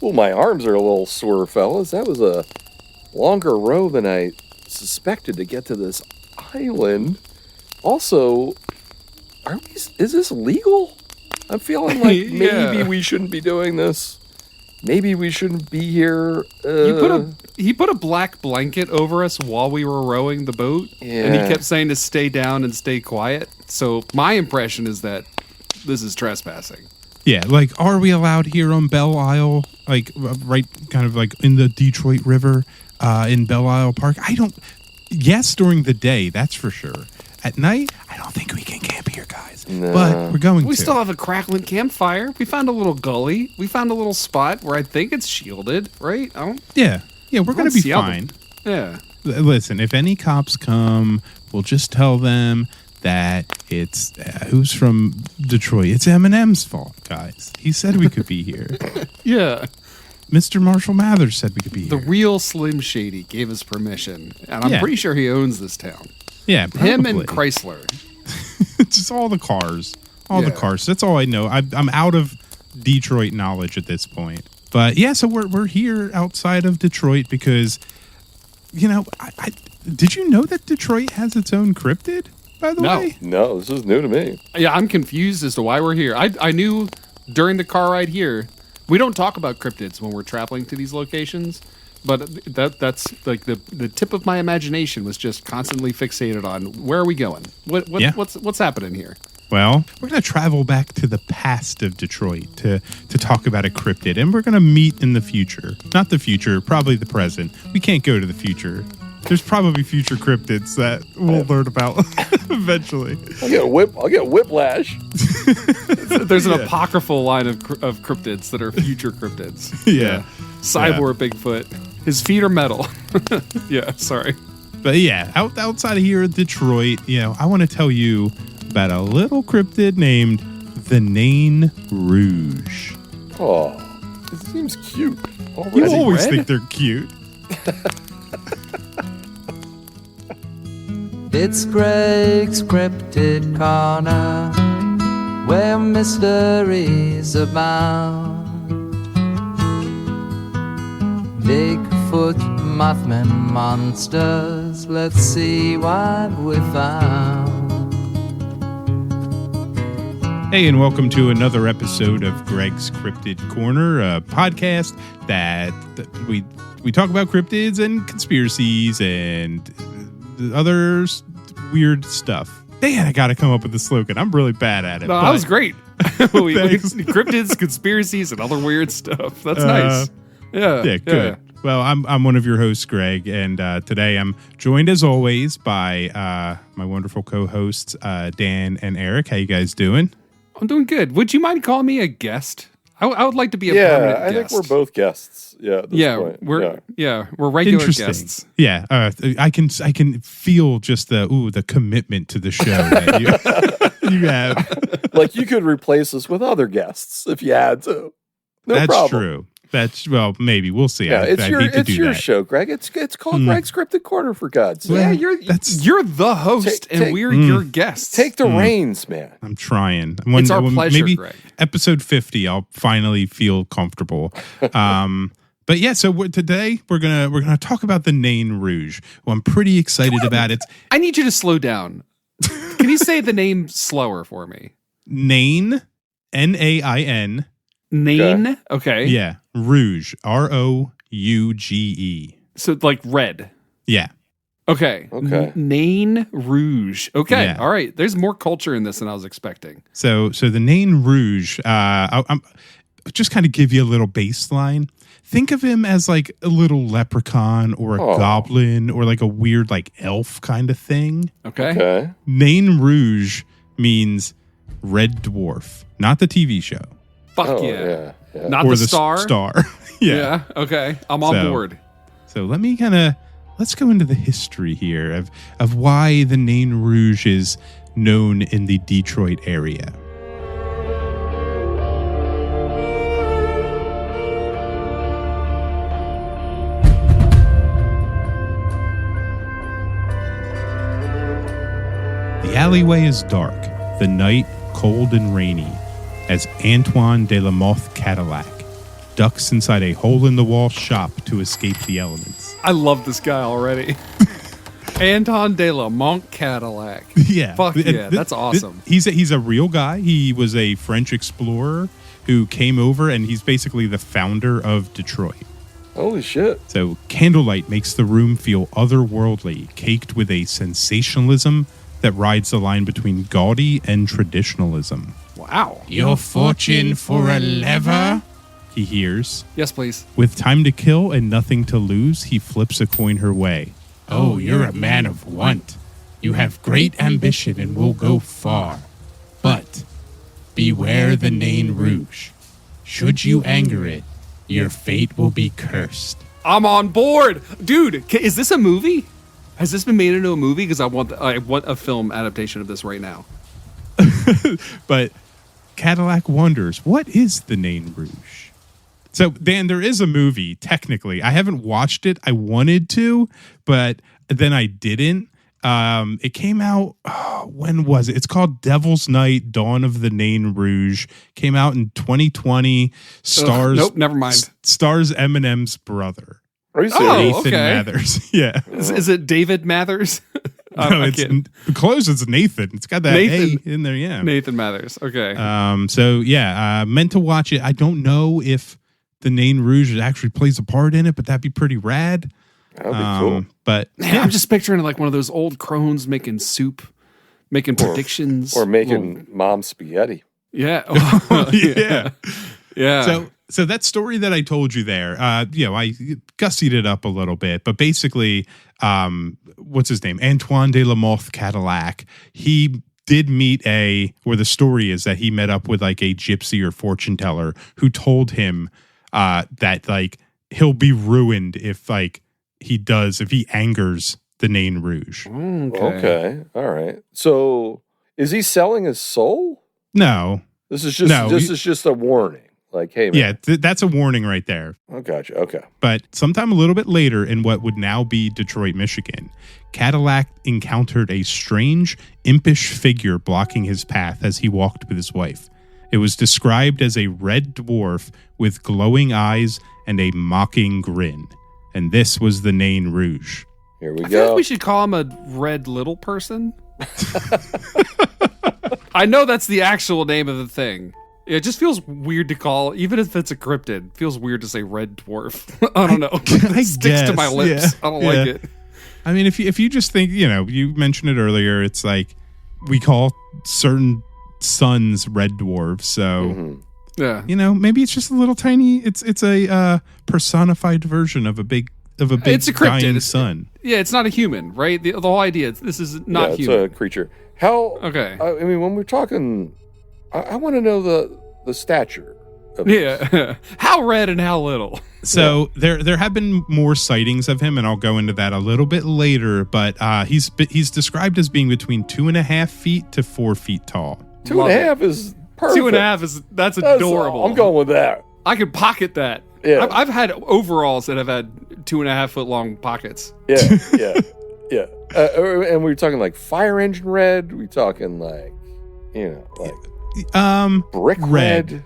Well, my arms are a little sore, fellas. That was a longer row than I suspected to get to this island. Also, is this legal? I'm feeling like maybe we shouldn't be doing this. Maybe we shouldn't be here. He put a black blanket over us while we were rowing the boat, and he kept saying to stay down and stay quiet. So my impression is that this is trespassing. Yeah, like, are we allowed here on Belle Isle? Like, right, kind of like in the Detroit River, in Belle Isle Park? Yes, during the day, that's for sure. At night, I don't think we can camp here, guys. No. But we're going to. We still have a crackling campfire. We found a little gully. We found a little spot where I think it's shielded, right? Yeah, we're going to be fine. Yeah. Listen, if any cops come, we'll just tell them that it's who's from Detroit. It's Eminem's fault, guys. He said we could be here. Yeah. Mr. Marshall Mathers said we could be here. The real Slim Shady gave us permission, and I'm pretty sure he owns this town. Yeah, probably. Him and Chrysler. It's just all the cars. The cars. That's all I know. I'm out of Detroit knowledge at this point. But yeah, so we're here outside of Detroit because, did you know that Detroit has its own cryptid, by the way? No, this is new to me. Yeah, I'm confused as to why we're here. I knew during the car ride here, we don't talk about cryptids when we're traveling to these locations. But that's like the tip of my imagination was just constantly fixated on where are we going? What's happening here? Well, we're going to travel back to the past of Detroit to talk about a cryptid, and we're going to meet in the future. Not the future, probably the present. We can't go to the future. There's probably future cryptids that we'll learn about eventually. I'll get whiplash. There's an apocryphal line of cryptids that are future cryptids. Yeah. Cyborg Bigfoot. His feet are metal. Yeah, sorry. But yeah, outside of here in Detroit, I want to tell you about a little cryptid named the Nain Rouge. Oh, it seems cute. You always think they're cute. It's Greg's Cryptid Corner, where mysteries abound. Bigfoot, Mothman, monsters, let's see what we found. Hey, and welcome to another episode of Greg's Cryptid Corner, a podcast that we talk about cryptids and conspiracies and other weird stuff. Man, I got to come up with a slogan. I'm really bad at it. No, that was great. Cryptids, conspiracies, and other weird stuff. That's nice. Yeah, good. Yeah. Well, I'm one of your hosts, Greg, and today I'm joined as always by my wonderful co-hosts, Dan and Eric. How you guys doing? I'm doing good. Would you mind calling me a guest? I would like to be a permanent guest. I think we're both guests. Yeah, at this point. We're regular guests. Yeah, I can feel just the commitment to the show that you have. Like you could replace us with other guests if you had to. That's problem. True. Maybe we'll see. Yeah, it's your show, Greg. It's called Greg's Cryptid Corner, for God's sake. Yeah, you're the host, and we're your guests. Take the reins, man. I'm trying. It's our pleasure, maybe Greg. Episode 50, I'll finally feel comfortable. But yeah, so today we're gonna talk about the Nain Rouge. Well, I'm pretty excited about it. I need you to slow down. Can you say the name slower for me? Nain, Nain. Nain? Okay. Yeah. Rouge. Rouge. So like red. Yeah. Okay. Nain Rouge. Okay. Yeah. All right. There's more culture in this than I was expecting. So the Nain Rouge, I'm just kind of give you a little baseline. Think of him as like a little leprechaun or a goblin or like a weird like elf kind of thing. Okay. Nain Rouge means red dwarf, not the TV show. Fuck yeah. Not or the star? Star. Yeah. Okay. I'm on board. So let's go into the history here of why the Nain Rouge is known in the Detroit area. The alleyway is dark, the night cold and rainy, as Antoine de la Mothe Cadillac ducks inside a hole-in-the-wall shop to escape the elements. I love this guy already. Anton de la Monk Cadillac. Yeah. Fuck yeah, that's awesome. He's a real guy. He was a French explorer who came over, and he's basically the founder of Detroit. Holy shit. So candlelight makes the room feel otherworldly, caked with a sensationalism that rides the line between gaudy and traditionalism. Wow. Your fortune for a lever? He hears. Yes, please. With time to kill and nothing to lose, he flips a coin her way. Oh, you're a man of want. You have great ambition and will go far. But beware the Nain Rouge. Should you anger it, your fate will be cursed. I'm on board. Dude, is this a movie? Has this been made into a movie? Because I want a film adaptation of this right now. But Cadillac wonders, what is the Nain Rouge? So, Dan, there is a movie, technically. I haven't watched it. I wanted to, but then I didn't. It came out, when was it? It's called Devil's Night, Dawn of the Nain Rouge. Came out in 2020. Stars. Nope, never mind. Stars Eminem's brother. Are you serious? Nathan Mathers. Yeah. Is it David Mathers? No, it's close. It's Nathan. It's got that Nathan, A in there. Yeah. Nathan Mathers. Okay. So yeah, meant to watch it. I don't know if the Nain Rouge actually plays a part in it, but that'd be pretty rad. That'd be cool. But man, I'm just picturing like one of those old crones making soup, making predictions, or making mom spaghetti. Yeah. Yeah. Yeah. So that story that I told you there, I gussied it up a little bit, but basically, what's his name? Antoine de la Mothe Cadillac. He did meet where the story is that he met up with like a gypsy or fortune teller who told him that like he'll be ruined if he angers the Nain Rouge. Okay. All right. So is he selling his soul? No. This is just a warning. Like, hey, man. Yeah, that's a warning right there. Oh, gotcha. Okay. But sometime a little bit later in what would now be Detroit, Michigan, Cadillac encountered a strange, impish figure blocking his path as he walked with his wife. It was described as a red dwarf with glowing eyes and a mocking grin. And this was the Nain Rouge. Here we I go. feel like we should call him a red little person. I know that's the actual name of the thing. It just feels weird to call, even if it's a cryptid, it feels weird to say red dwarf. I don't know. It sticks to my lips. Yeah, I don't like it. I mean, if you just think, you mentioned it earlier, it's like we call certain sons red dwarves. So, yeah, maybe it's just a little tiny, it's a personified version of a big it's a cryptid. dying sun. Yeah, it's not a human, right? The whole idea, this is not human. It's a creature. How? Okay. I mean, when we're talking, I want to know the stature. Of this. How red and how little. So there have been more sightings of him, and I'll go into that a little bit later. But he's described as being between 2.5 feet to 4 feet tall. 2.5 is perfect. 2.5 that's adorable. I'm going with that. I could pocket that. Yeah. I've had overalls that have had 2.5 foot long pockets. Yeah. And we're talking like fire engine red. We talking like, brick red.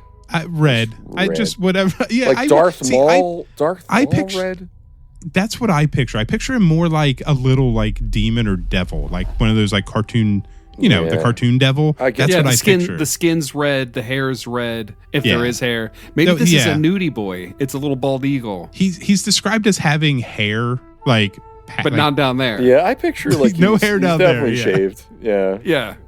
Red. I just whatever. Yeah, like Darth Maul. Darth Maul red. That's what I picture. I picture him more like a little like demon or devil, like one of those like cartoon. The cartoon devil. That's what I picture. The skin's red, the hair's red, if there is hair. Maybe this is a nudie boy. It's a little bald eagle. He's described as having hair, but not down there. Yeah, I picture like no hair down there. Definitely shaved. Yeah.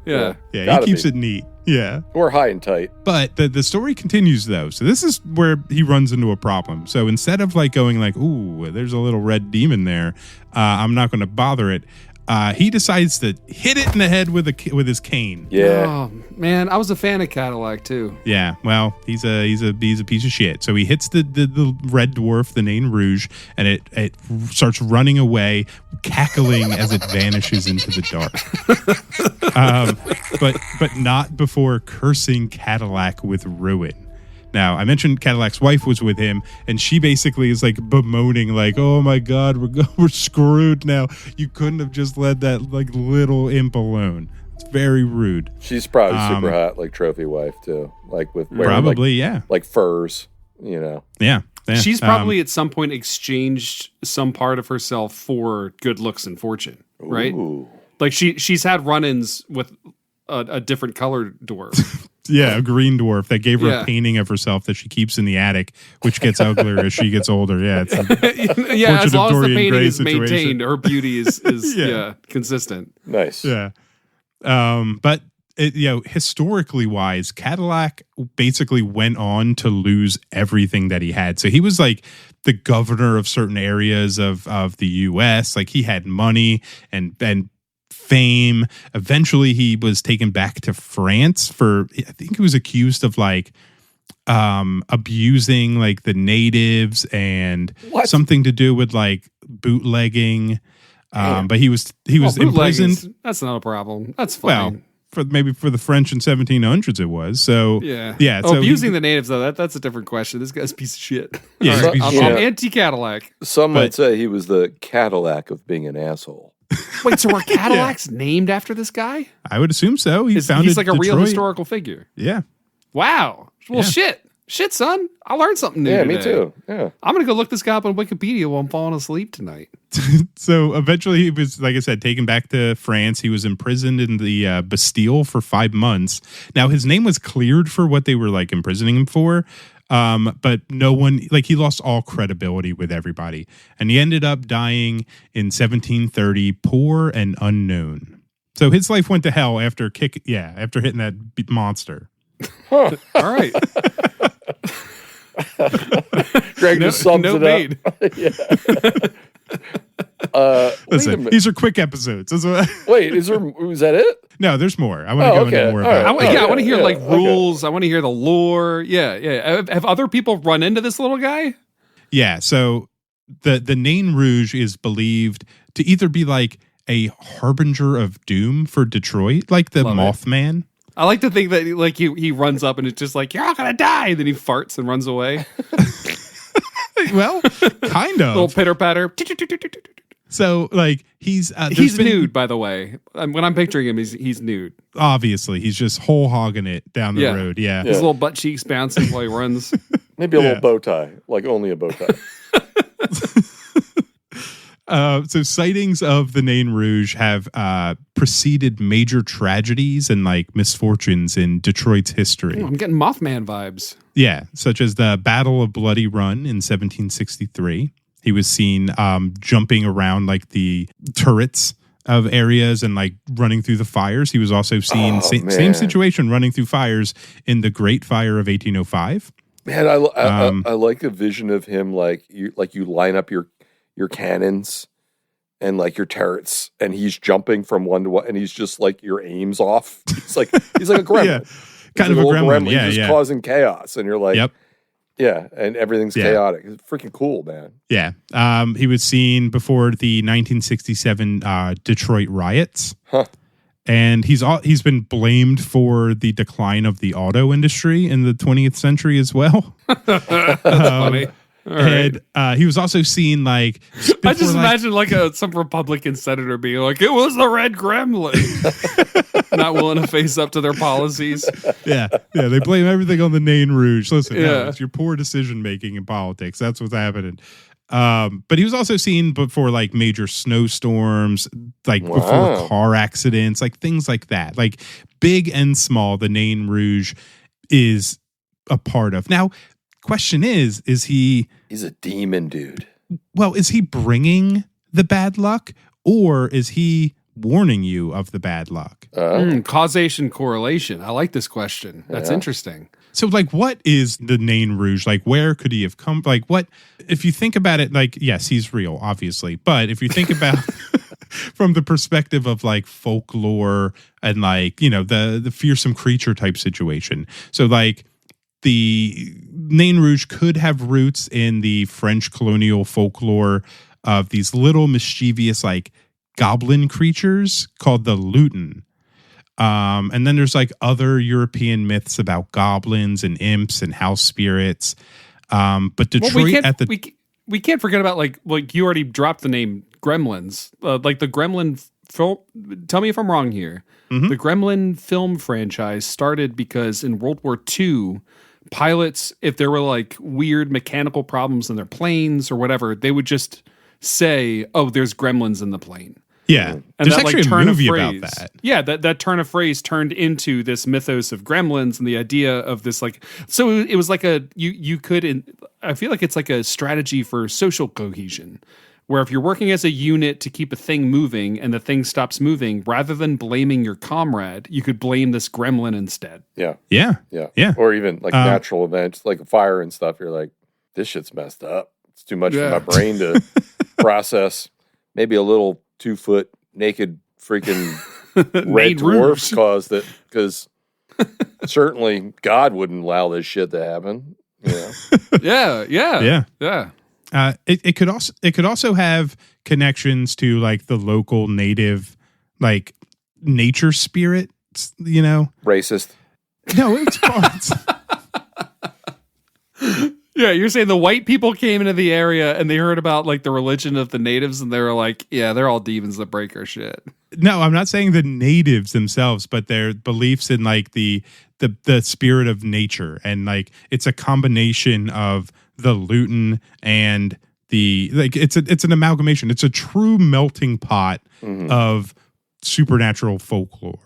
Yeah, he keeps it neat. Yeah. Or high and tight. But the story continues, though. So this is where he runs into a problem. So instead of like going like, ooh, there's a little red demon there, I'm not going to bother it. He decides to hit it in the head with his cane. Yeah. Oh man, I was a fan of Cadillac too. Yeah. Well, he's a piece of shit. So he hits the red dwarf, the Nain Rouge, and it starts running away, cackling as it vanishes into the dark. But not before cursing Cadillac with ruin. Now, I mentioned Cadillac's wife was with him, and she basically is like bemoaning, like, "Oh my God, we're screwed now. You couldn't have just let that like little imp alone. It's very rude." She's probably super hot, like trophy wife too, like with wearing, probably like furs. you know. Yeah. She's probably at some point exchanged some part of herself for good looks and fortune, right? Ooh. Like she's had run-ins with a different colored dwarf. Yeah, a green dwarf that gave her Yeah. a painting of herself that she keeps in the attic, which gets uglier as she gets older. Yeah, it's Yeah, as Portrait of long as the Dorian painting Gray is maintained, situation. her beauty is Yeah. consistent. Nice. yeah. But historically wise, Cadillac basically went on to lose everything that he had. So he was like the governor of certain areas of the U.S. Like he had money and fame. Eventually, he was taken back to France for, I think he was accused of like abusing like the natives and something to do with like bootlegging. But he was imprisoned. That's not a problem. That's Well, fine. for the French in 1700s, it was. So yeah. So abusing the natives though, that's a different question. This guy's a piece of shit. Yeah, All he's a right, piece of I'm shit. anti-Cadillac. Some might say he was the Cadillac of being an asshole. Wait, so were Cadillacs named after this guy? I would assume so. He's like a real historical figure. Yeah. Wow. Well, Yeah. shit, son. I learned something new. Yeah, today. me too. Yeah. I'm gonna go look this guy up on Wikipedia while I'm falling asleep tonight. So eventually he was, like I said, taken back to France. He was imprisoned in the Bastille for 5 months. Now his name was cleared for what they were like imprisoning him for. But no one, like he lost all credibility with everybody. And he ended up dying in 1730, poor and unknown. So his life went to hell after hitting that monster. All right. Greg just sums no it made. up. Wait a Listen, minute. these are quick episodes. That's what- Wait, is that it? No, there's more. I want to Oh, go okay. into more All right. about I want to hear yeah, like okay. rules. I want to hear the lore. Yeah. Have other people run into this little guy? Yeah, so the Nain Rouge is believed to either be like a harbinger of doom for Detroit, like the Love it. Mothman. I like to think that like he runs up and it's just like, you're not gonna die. And then he farts and runs away. Well, kind Little of. pitter patter. So like he's He's nude, by the way. When I'm picturing him, he's nude. Obviously, he's just whole hogging it down the road. Yeah. His little butt cheeks bouncing while he runs. Maybe a Yeah. little bow tie, like only a bow tie. So sightings of the Nain Rouge have preceded major tragedies and like misfortunes in Detroit's history. I'm getting Mothman vibes. Yeah, such as the Battle of Bloody Run in 1763. He was seen jumping around like the turrets of areas and like running through the fires. He was also seen same man. situation running through fires in the Great Fire of 1805. Man, I like a vision of him like you line up your cannons and like your turrets, and he's jumping from one to one, and he's just like your aim's off. He's like a gremlin. Yeah, He's kind of like a little gremlin. Yeah, He's just yeah. causing chaos, and you're like, Yep. yeah, and everything's Yeah. chaotic. It's freaking cool, man. Yeah. He was seen before the 1967 Detroit riots. Huh. And he's been blamed for the decline of the auto industry in the 20th century as well. That's funny. All right. And he was also seen like I just imagine like some Republican senator being like, it was the red gremlin. Not willing to face up to their policies. yeah, they blame everything on the Nain Rouge. Listen, no, Yeah. it's your poor decision making in politics. That's what's happening. But he was also seen before like major snowstorms, like Wow. before car accidents, like things like that. Like big and small, the Nain Rouge is a part of. Now, question is he He's a demon, dude. is he bringing the bad luck, or is he warning you of the bad luck? Causation correlation. I like this question. That's interesting. So, like, what is the Nain Rouge? Like, where could he have come? Like, what, if you think about it, like, yes, he's real, obviously. But if you think about from the perspective of like folklore and like, you know, the fearsome creature type situation. So, like, the Nain Rouge could have roots in the French colonial folklore of these little mischievous, like, goblin creatures called the lutin. And then there's like other European myths about goblins and imps and house spirits. But Detroit we can't forget about like you already dropped the name Gremlins. Like the Gremlin film. Tell me if I'm wrong here. Mm-hmm. The Gremlin film franchise started because in World War II, pilots, if there were like weird mechanical problems in their planes or whatever, they would just say, "Oh, there's gremlins in the plane." Yeah. And There's that actually like a turn movie of phrase, about that. Yeah, that turn of phrase turned into this mythos of gremlins and the idea of this like. So it was like you could. I feel like it's like a strategy for social cohesion, where if you're working as a unit to keep a thing moving and the thing stops moving, rather than blaming your comrade, you could blame this gremlin instead. Yeah. Yeah. Yeah. Yeah. Or even like natural events, like a fire and stuff. You're like, this shit's messed up. It's too much for my brain to process. Maybe a little 2-foot naked freaking red dwarf caused it, because certainly God wouldn't allow this shit to happen. You know? Yeah. It could also have connections to like the local native, like nature spirit. You know, Racist. No, it's Yeah, you're saying the white people came into the area and they heard about like the religion of the natives and they were like, yeah, they're all demons that break our shit. No, I'm not saying the natives themselves, but their beliefs in like the spirit of nature, and like it's a combination of the Luton and the like. It's an amalgamation. It's a true melting pot of supernatural folklore.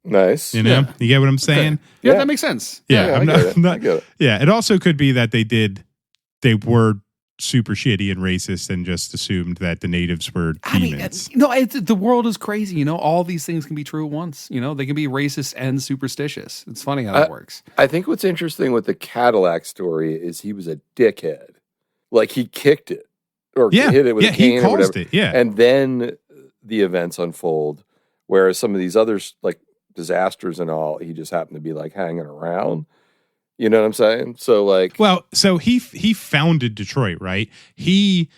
Nice. You know, you get what I'm saying? Okay. Yeah, that makes sense. Yeah, I get it. Yeah, it also could be that they were super shitty and racist and just assumed that the natives were demons. The world is crazy. You know, all these things can be true at once. You know, they can be racist and superstitious. It's funny how that works. I think what's interesting with the Cadillac story is he was a dickhead. Like he kicked it or hit it with a cane or whatever. And then the events unfold. Whereas some of these others, like disasters and all, he just happened to be like hanging around. You know what I'm saying? So like, well, so he founded Detroit, right? He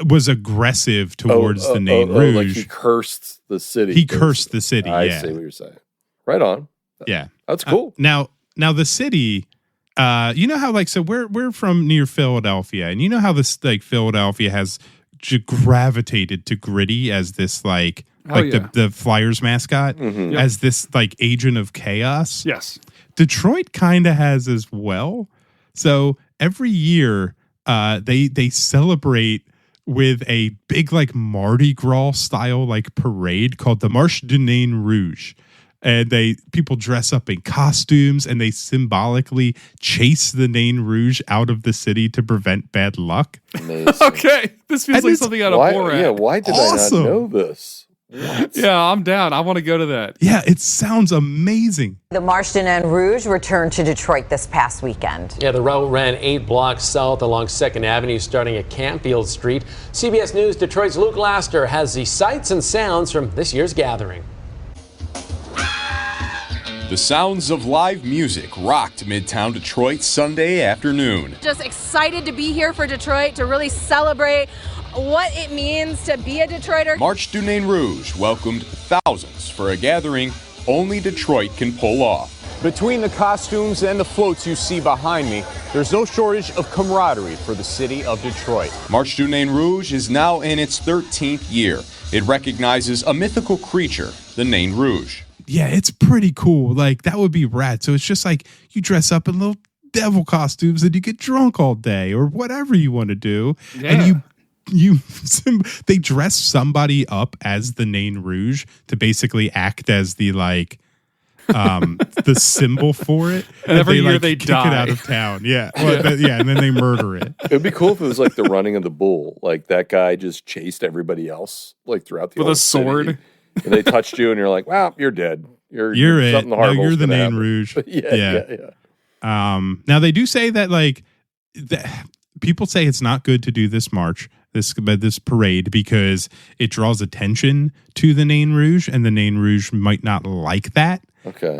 was aggressive towards the Nain Rouge. Like he cursed the city. He cursed the city. I see what you're saying. Right on. Yeah, that's cool. Now the city. You know how like, so we're from near Philadelphia, and you know how this like Philadelphia has gravitated to Gritty as this like the Flyers mascot, as this like agent of chaos. Yes. Detroit kind of has as well. So every year they celebrate with a big like Mardi Gras style like parade called the Marche Du Nain Rouge. And people dress up in costumes and they symbolically chase the Nain Rouge out of the city to prevent bad luck. Amazing. Okay. This feels like something out of Borat. Yeah, why did I not know this? What? Yeah, I'm down. I want to go to that. Yeah, it sounds amazing. The Marche Du Nain Rouge returned to Detroit this past weekend. Yeah, the route ran 8 blocks south along 2nd Avenue, starting at Campfield Street. CBS News Detroit's Luke Laster has the sights and sounds from this year's gathering. The sounds of live music rocked Midtown Detroit Sunday afternoon. Just excited to be here for Detroit, to really celebrate what it means to be a Detroiter. Marche Du Nain Rouge welcomed thousands for a gathering only Detroit can pull off. Between the costumes and the floats you see behind me, there's no shortage of camaraderie for the city of Detroit. Marche Du Nain Rouge is now in its 13th year. It recognizes a mythical creature, the Nain Rouge. Yeah, it's pretty cool. Like, that would be rad. So it's just like you dress up in little devil costumes and you get drunk all day or whatever you want to do. Yeah. And they dress somebody up as the Nain Rouge to basically act as the like the symbol for it. And every year like, they kick die. it out of town. Yeah. Well, and then they murder it. It'd be cool if it was like the running of the bull. Like that guy just chased everybody else like throughout the with a sword. City. And they touched you and you're like, wow, you're dead. You're it. Something No, you're the Nain happen. Rouge. Yeah. Now they do say that like people say it's not good to do this march, this parade, because it draws attention to the Nain Rouge, and the Nain Rouge might not like that. Okay.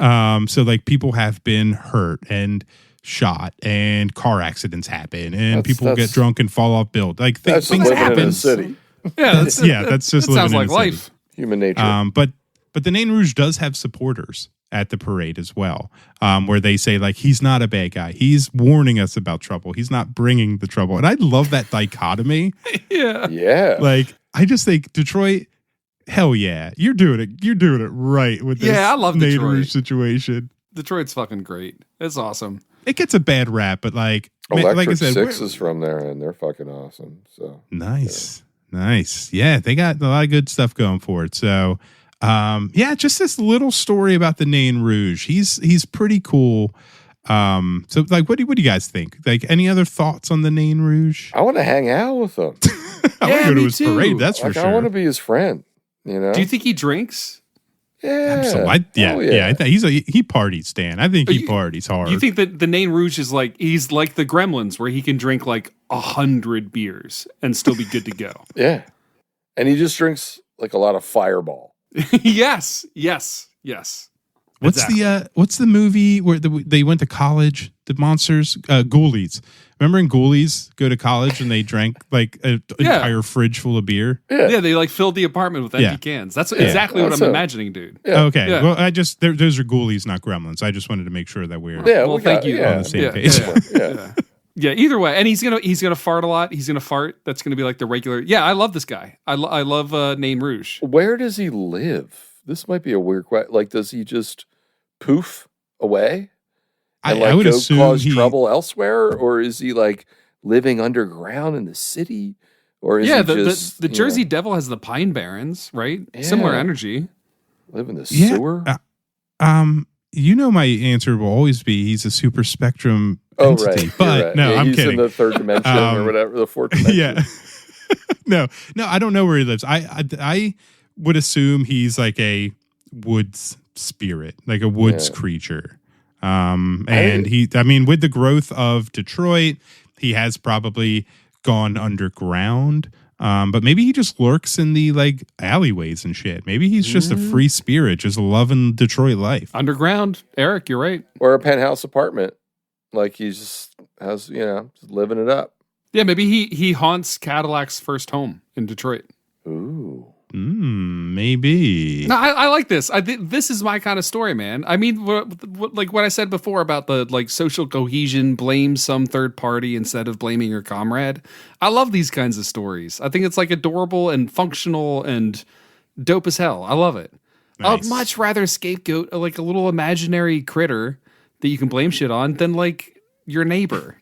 So like people have been hurt and shot, and car accidents happen, and people get drunk and fall off build. Like things happen. In the city. Yeah, that's just that sounds living like in the life. city. Human nature. But the Nain Rouge does have supporters at the parade as well, where they say like he's not a bad guy. He's warning us about trouble. He's not bringing the trouble. And I love that dichotomy. Yeah. Like I just think Detroit, hell yeah, you're doing it. You're doing it right with this I love Nain Detroit. Rouge situation. Detroit's fucking great. It's awesome. it gets a bad rap, but like Electric I said, Six is from there, and they're fucking awesome. So nice. Yeah, they got a lot of good stuff going for it. So, just this little story about the Nain Rouge. He's pretty cool. So like, what do you guys think? Like, any other thoughts on the Nain Rouge? I want to hang out with him. I want to go to his parade. That's for sure. I want to be his friend. You know? Do you think he drinks? Yeah. Absolutely. I think he parties, Dan. I think he parties hard. You think that the Nain Rouge is like, he's like the Gremlins, where he can drink like 100 beers and still be good to go? Yeah. And he just drinks like a lot of Fireball. Yes. What's Exactly. what's the movie where they went to college? The monsters, Ghoulies. Remember in Ghoulies, go to college and they drank like an entire fridge full of beer. Yeah, they like filled the apartment with empty cans. That's exactly what I'm imagining, dude. Yeah. Okay, Yeah. well, those are Ghoulies, not Gremlins. I just wanted to make sure that we're Thank you. on the same page. Yeah, either way, and he's gonna fart a lot. He's gonna fart. That's gonna be like the regular. Yeah, I love this guy. I love Nain Rouge. Where does he live? This might be a weird question. Like, does he just poof away? And I would go assume cause trouble elsewhere, or is he like living underground in the city? Or is he just the Jersey Devil has the Pine Barrens, right? Yeah. Similar energy. Live in the sewer? My answer will always be he's a super spectrum entity. Right. But right. no, Yeah, I'm he's kidding. in the third dimension or whatever, the fourth dimension. Yeah. No, I don't know where he lives. I would assume he's like a woods spirit, like a woods creature. And with the growth of Detroit, he has probably gone underground. But maybe he just lurks in the like alleyways and shit. Maybe he's just a free spirit, just loving Detroit life. Underground, Eric, you're right. Or a penthouse apartment. Like he just has, just living it up. Yeah, maybe he haunts Cadillac's first home in Detroit. Ooh. Maybe. No, I like this. This is my kind of story, man. I mean, like what I said before about the like social cohesion, blame some third party instead of blaming your comrade. I love these kinds of stories. I think it's like adorable and functional and dope as hell. I love it. Nice. I'd much rather scapegoat like a little imaginary critter that you can blame shit on than like your neighbor,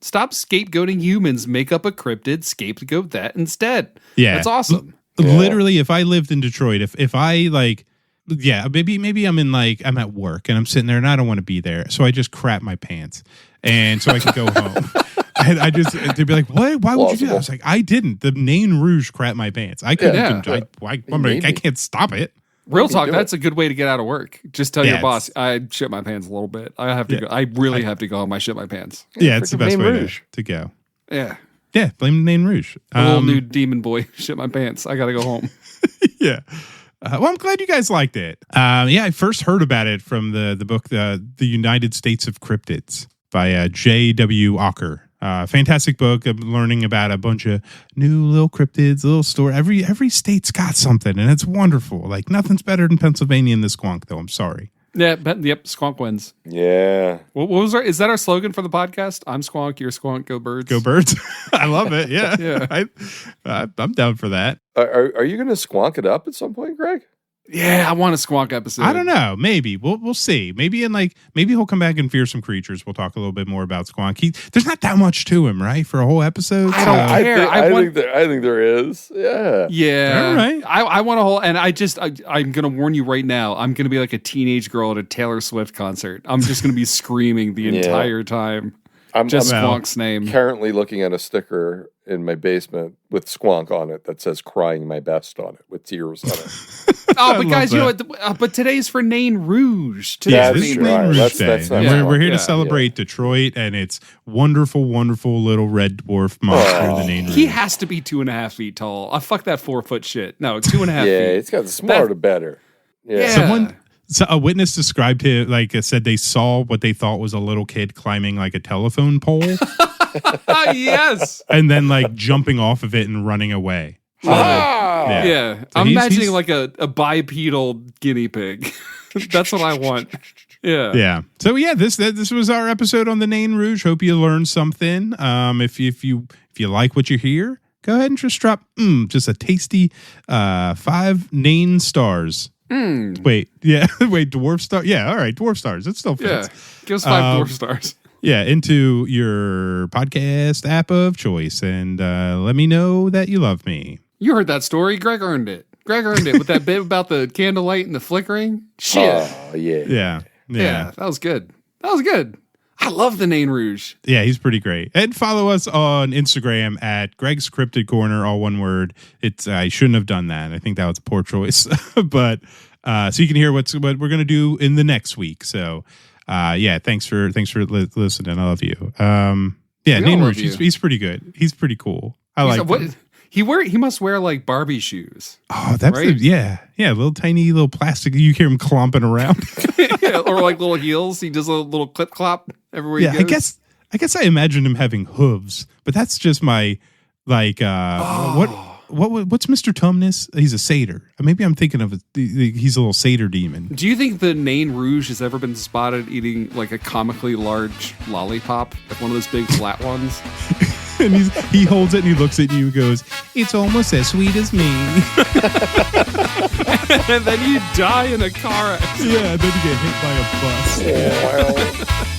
Stop scapegoating humans. Make up a cryptid, scapegoat that instead. Yeah. That's awesome. Literally, if I lived in Detroit, if I like, maybe I'm at work and I'm sitting there and I don't want to be there, so I just crap my pants, and so I could go home. And they'd be like, "What? Why would you do that?" I was like, "I didn't. The Nain Rouge crap my pants. I couldn't. I can't stop it." Real talk, that's a good way to get out of work. Just tell your boss, I shit my pants a little bit. I have to go. I really have to go home. I shit my pants. Yeah, it's the best way to go. Yeah. Yeah, blame Nain Rouge. A little new demon boy shit my pants. I got to go home. Yeah. Well, I'm glad you guys liked it. I first heard about it from the book, The United States of Cryptids by J.W. Ocker. Fantastic book. I'm learning about a bunch of new little cryptids, little story. Every state's got something, and it's wonderful. Like, nothing's better than Pennsylvania and the squonk, though. I'm sorry. Yeah, yep, squonk wins. Yeah. What was is that our slogan for the podcast? I'm squonk, you're squonk, go birds. Go birds. I love it. Yeah. Yeah. I'm down for that. Are you going to squonk it up at some point, Greg? Yeah, I want a squonk episode. I don't know. Maybe we'll see. Maybe he'll come back in Fearsome Creatures. We'll talk a little bit more about Squonk. There's not that much to him, right? For a whole episode. I don't care. I think there is. Yeah. Yeah. All right. I want a whole, and I'm gonna warn you right now. I'm gonna be like a teenage girl at a Taylor Swift concert. I'm just gonna be screaming the entire time. I'm Squonk's name. Currently looking at a sticker in my basement with Squonk on it that says "Crying My Best" on it with tears on it. Oh, but guys, you know what? But today's for Nain Rouge. Yeah, this is is Nain Rouge right. Day. That's not And we're here Yeah. to celebrate Detroit and its wonderful, wonderful little red dwarf monster, the Nain Rouge. He has to be 2.5 feet tall. Fuck that 4 foot shit. No, 2.5 feet. Yeah, it's got the smaller the better. Yeah. A witness described him, said they saw what they thought was a little kid climbing like a telephone pole. Yes. And then jumping off of it and running away. Yeah. So I'm he's imagining like a bipedal guinea pig. That's what I want. Yeah. Yeah. So this was our episode on the Nain Rouge. Hope you learned something. If you like what you hear, go ahead and just drop just a tasty 5 Nain stars. Wait, Dwarf star. Yeah, all right, Dwarf stars. It still fits. Yeah. Give us 5 dwarf stars. Yeah, into your podcast app of choice, and let me know that you love me. You heard that story. Greg earned it. Greg earned it with that bit about the candlelight and the flickering. Shit. Oh, yeah. Yeah. That was good. I love the Nain Rouge. Yeah, he's pretty great. And follow us on Instagram at Greg's Cryptid Corner, all one word. I shouldn't have done that. I think that was a poor choice. But so you can hear what we're gonna do in the next week. So thanks for listening. I love you. Nain Rouge, he's pretty good. He's pretty cool. I like him. He must wear like Barbie shoes. Oh, that's right? Little tiny little plastic. You hear him clomping around. Or like little heels. He does a little clip clop everywhere he goes. I guess I imagined him having hooves, but that's just my what's Mr. Tumnus? He's a satyr. Maybe I'm thinking of he's a little satyr demon. Do you think the Nain Rouge has ever been spotted eating like a comically large lollipop, like one of those big flat ones? And he holds it and he looks at you and goes, "It's almost as sweet as me." And then you die in a car accident. Yeah, and then you get hit by a bus. Yeah.